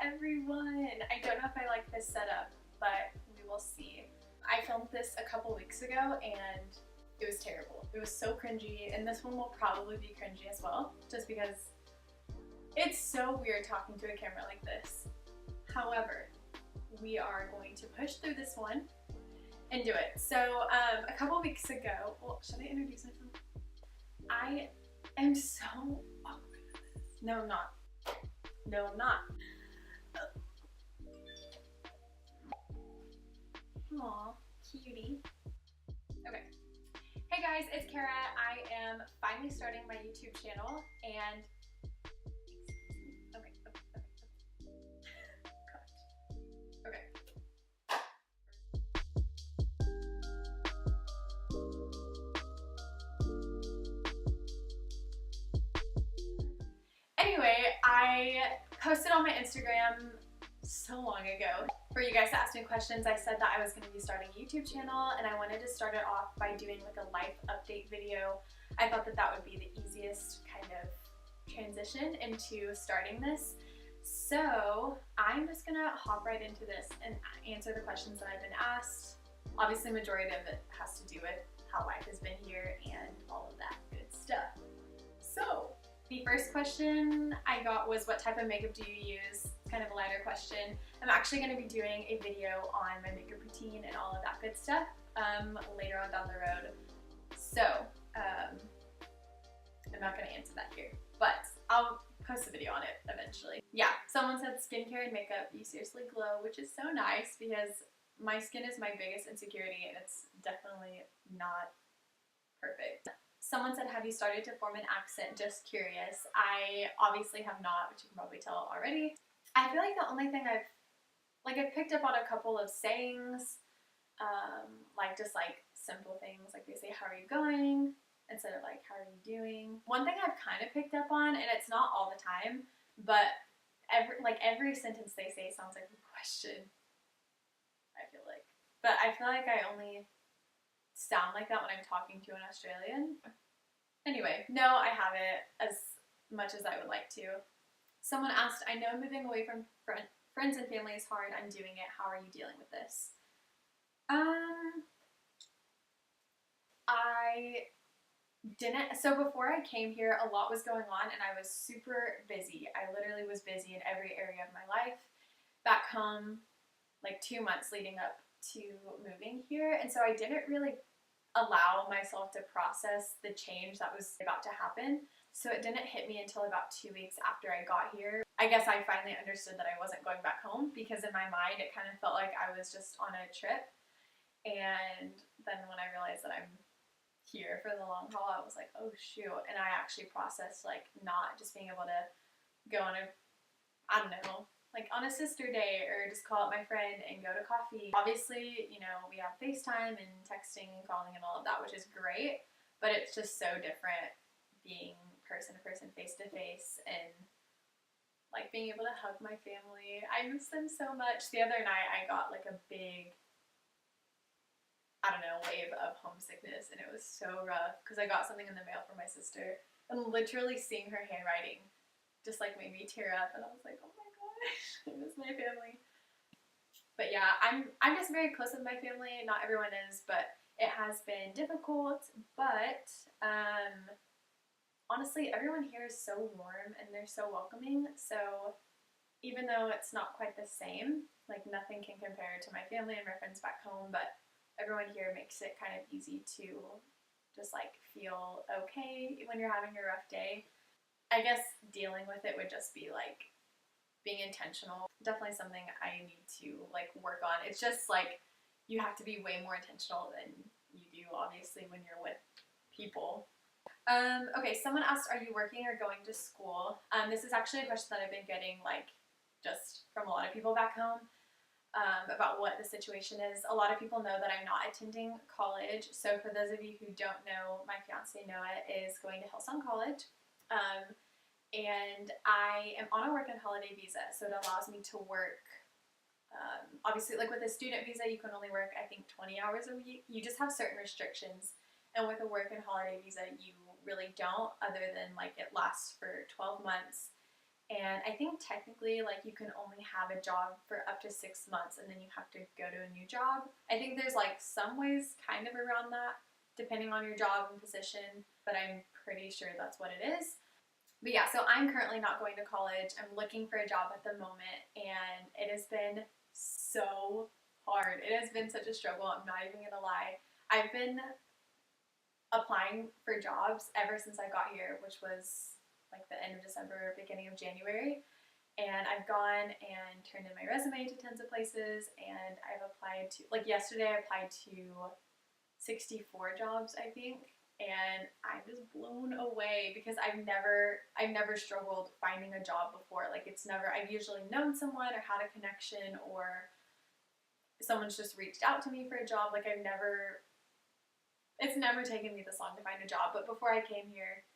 everyone! I don't know if I like this setup, but we will see. I filmed this a couple weeks ago and it was terrible. It was so cringy, and this one will probably be cringy as well, just because it's so weird talking to a camera like this. However, we are going to push through this one and do it. So a couple weeks ago, well, should I introduce myself? I am so awkward at this. No, I'm not. No, I'm not. Aw, cutie. Okay. Hey guys, it's Kara. I am finally starting my YouTube channel and okay. Gosh. Okay. Anyway, I posted on my Instagram so long ago for you guys to ask me questions. I said that I was going to be starting a YouTube channel and I wanted to start it off by doing like a life update video. I thought that that would be the easiest kind of transition into starting this. So I'm just gonna hop right into this and answer the questions that I've been asked. Obviously, majority of it has to do with how life has been here and all of that good stuff. So the first question I got was, what type of makeup do you use? Kind of a lighter question. I'm actually going to be doing a video on my makeup routine and all of that good stuff later on down the road. So I'm not going to answer that here, but I'll post a video on it eventually. Yeah, someone said skincare and makeup, you seriously glow, which is so nice because my skin is my biggest insecurity and it's definitely not perfect. Someone said, have you started to form an accent? Just curious. I obviously have not, which you can probably tell already. I feel like the only thing I've picked up on a couple of sayings, like just like simple things, like they say, how are you going? Instead of like, how are you doing? One thing I've kind of picked up on, and it's not all the time, but every sentence they say sounds like a question, I feel like. But I feel like I only sound like that when I'm talking to an Australian. Anyway, no, I haven't as much as I would like to. Someone asked, I know moving away from friends and family is hard. I'm doing it. How are you dealing with this? I didn't. So before I came here, a lot was going on and I was super busy. I literally was busy in every area of my life. Back home, like 2 months leading up to moving here, and so I didn't really allow myself to process the change that was about to happen. So it didn't hit me until about 2 weeks after I got here. I guess I finally understood that I wasn't going back home, because in my mind it kind of felt like I was just on a trip, and then when I realized that I'm here for the long haul, I was like, oh shoot. And I actually processed like not just being able to go on a, I don't know, like on a sister day or just call up my friend and go to coffee. Obviously, you know, we have FaceTime and texting and calling and all of that, which is great, but it's just so different being person to person, face to face, and like being able to hug my family. I miss them so much. The other night I got like a big, I don't know, wave of homesickness, and it was so rough because I got something in the mail from my sister, and literally seeing her handwriting just like made me tear up, and I was like, oh my I miss my family. But yeah, I'm just very close with my family. Not everyone is, but it has been difficult. But honestly, everyone here is so warm and they're so welcoming. So even though it's not quite the same, like nothing can compare to my family and my friends back home, but everyone here makes it kind of easy to just like feel okay when you're having a rough day. I guess dealing with it would just be like being intentional. Definitely something I need to like work on. It's just like you have to be way more intentional than you do obviously when you're with people. Okay, someone asked, are you working or going to school? This is actually a question that I've been getting like just from a lot of people back home about what the situation is. A lot of people know that I'm not attending college. So for those of you who don't know, my fiance Noah is going to Hillsong College. And I am on a work and holiday visa, so it allows me to work, obviously like with a student visa you can only work I think 20 hours a week. You just have certain restrictions, and with a work and holiday visa you really don't, other than like it lasts for 12 months And I think technically, like, you can only have a job for up to 6 months and then you have to go to a new job. I think there's like some ways kind of around that depending on your job and position, but I'm pretty sure that's what it is. But yeah, so I'm currently not going to college. I'm looking for a job at the moment, and it has been so hard. It has been such a struggle. I'm not even gonna lie. I've been applying for jobs ever since I got here, which was like the end of December, beginning of January. And I've gone and turned in my resume to tons of places, and I've applied to, like yesterday, I applied to 64 jobs, I think. And I'm just blown away because I've never struggled finding a job before. Like, it's never, I've usually known someone or had a connection, or someone's just reached out to me for a job. Like, it's never taken me this long to find a job. But before I came here,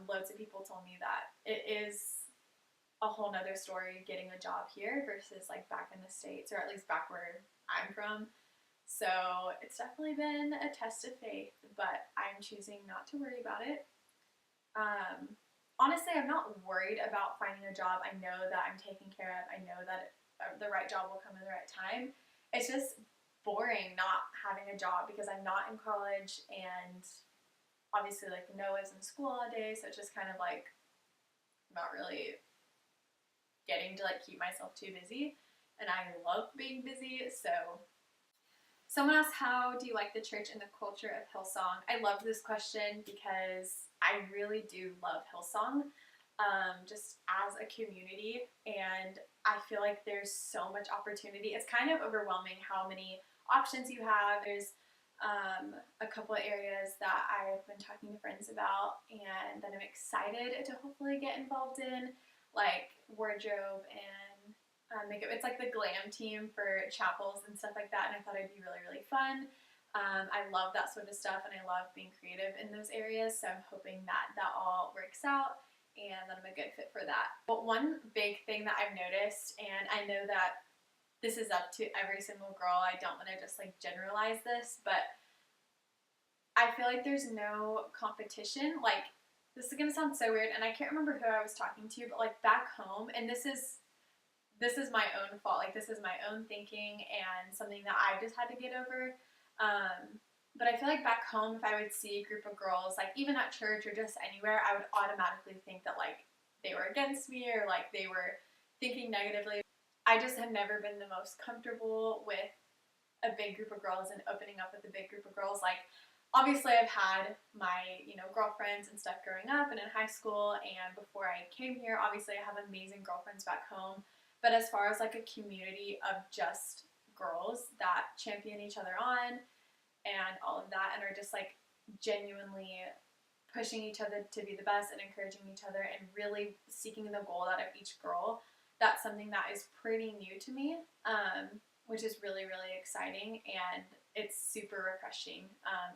loads of people told me that it is a whole nother story getting a job here versus like back in the States, or at least back where I'm from. So it's definitely been a test of faith, but I'm choosing not to worry about it. Honestly, I'm not worried about finding a job. I know that I'm taken care of. I know that the right job will come in the right time. It's just boring not having a job because I'm not in college, and obviously like Noah's in school all day, so it's just kind of like not really getting to like keep myself too busy. And I love being busy, so someone asked, how do you like the church and the culture of Hillsong? I loved this question because I really do love Hillsong, just as a community, and I feel like there's so much opportunity. It's kind of overwhelming how many options you have. There's a couple of areas that I've been talking to friends about and that I'm excited to hopefully get involved in, like wardrobe and makeup. It's like the glam team for chapels and stuff like that, and I thought it'd be really, really fun. I love that sort of stuff, and I love being creative in those areas, so I'm hoping that that all works out and that I'm a good fit for that. But one big thing that I've noticed, and I know that this is up to every single girl, I don't want to just like generalize this, but I feel like there's no competition. Like, this is gonna sound so weird, and I can't remember who I was talking to, but like back home, and this is my own fault. Like, this is my own thinking and something that I've just had to get over. But I feel like back home, if I would see a group of girls, like even at church or just anywhere, I would automatically think that like they were against me or like they were thinking negatively. I just have never been the most comfortable with a big group of girls and opening up with a big group of girls. Like, obviously I've had my, girlfriends and stuff growing up and in high school, and before I came here, obviously I have amazing girlfriends back home. But as far as like a community of just girls that champion each other on and all of that, and are just like genuinely pushing each other to be the best and encouraging each other and really seeking the goal out of each girl, that's something that is pretty new to me, which is really, really exciting, and it's super refreshing.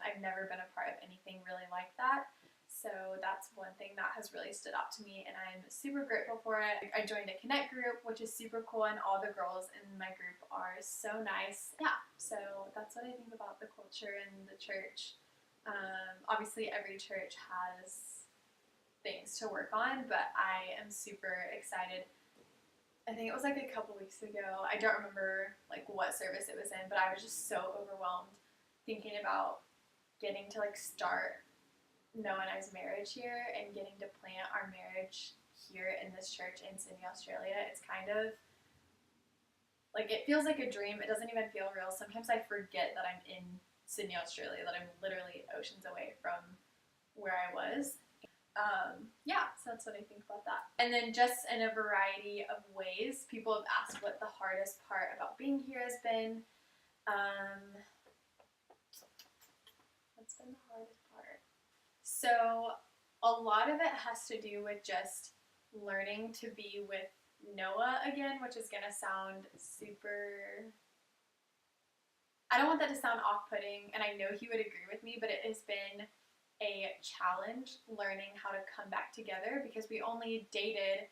I've never been a part of anything really like that. So that's one thing that has really stood out to me, and I'm super grateful for it. I joined a Connect group, which is super cool, and all the girls in my group are so nice. Yeah, so that's what I think about the culture and the church. Obviously, every church has things to work on, but I am super excited. I think it was like a couple weeks ago. I don't remember like what service it was in, but I was just so overwhelmed thinking about getting to like start Noah and I's marriage here and getting to plant our marriage here in this church in Sydney, Australia. It's kind of like, it feels like a dream. It doesn't even feel real. Sometimes I forget that I'm in Sydney, Australia, that I'm literally oceans away from where I was. Yeah, so that's what I think about that. And then just in a variety of ways, people have asked what the hardest part about being here has been. What's been the hardest part? So a lot of it has to do with just learning to be with Noah again, which is gonna sound super, I don't want that to sound off-putting, and I know he would agree with me, but it has been a challenge learning how to come back together because we only dated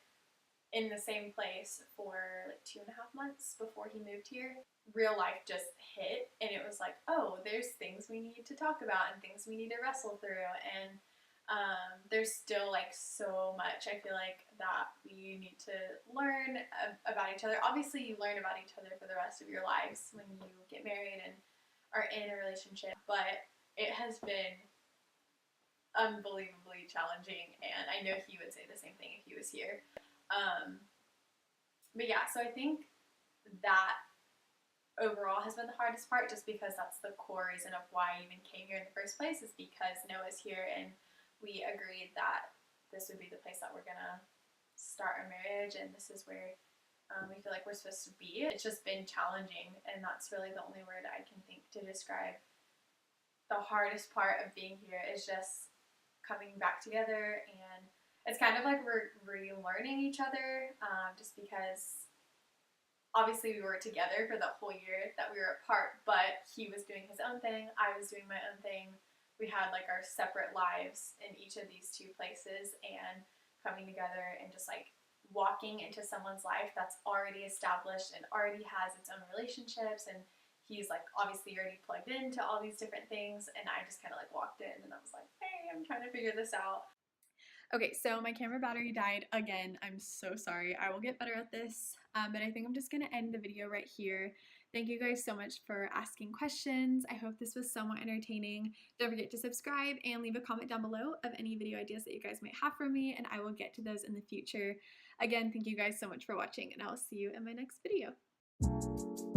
in the same place for like 2.5 months before he moved here. Real life just hit, and it was like, oh, there's things we need to talk about and things we need to wrestle through, and There's still like so much I feel like that we need to learn about each other. Obviously, you learn about each other for the rest of your lives when you get married and are in a relationship, but it has been unbelievably challenging, and I know he would say the same thing if he was here. Um, but yeah, so I think that overall has been the hardest part, just because that's the core reason of why I even came here in the first place, is because Noah's here and we agreed that this would be the place that we're gonna start our marriage, and this is where we feel like we're supposed to be. It's just been challenging, and that's really the only word I can think to describe the hardest part of being here, is just coming back together. And it's kind of like we're relearning each other, just because obviously we were together for the whole year that we were apart, but he was doing his own thing, I was doing my own thing. We had like our separate lives in each of these two places, and coming together and just like walking into someone's life that's already established and already has its own relationships, and he's like obviously already plugged into all these different things, and I just kind of like walked in and I was like, hey, I'm trying to figure this out. Okay, so my camera battery died again. I'm so sorry. I will get better at this, but I think I'm just going to end the video right here. Thank you guys so much for asking questions. I hope this was somewhat entertaining. Don't forget to subscribe and leave a comment down below of any video ideas that you guys might have for me, and I will get to those in the future. Again, thank you guys so much for watching, and I will see you in my next video.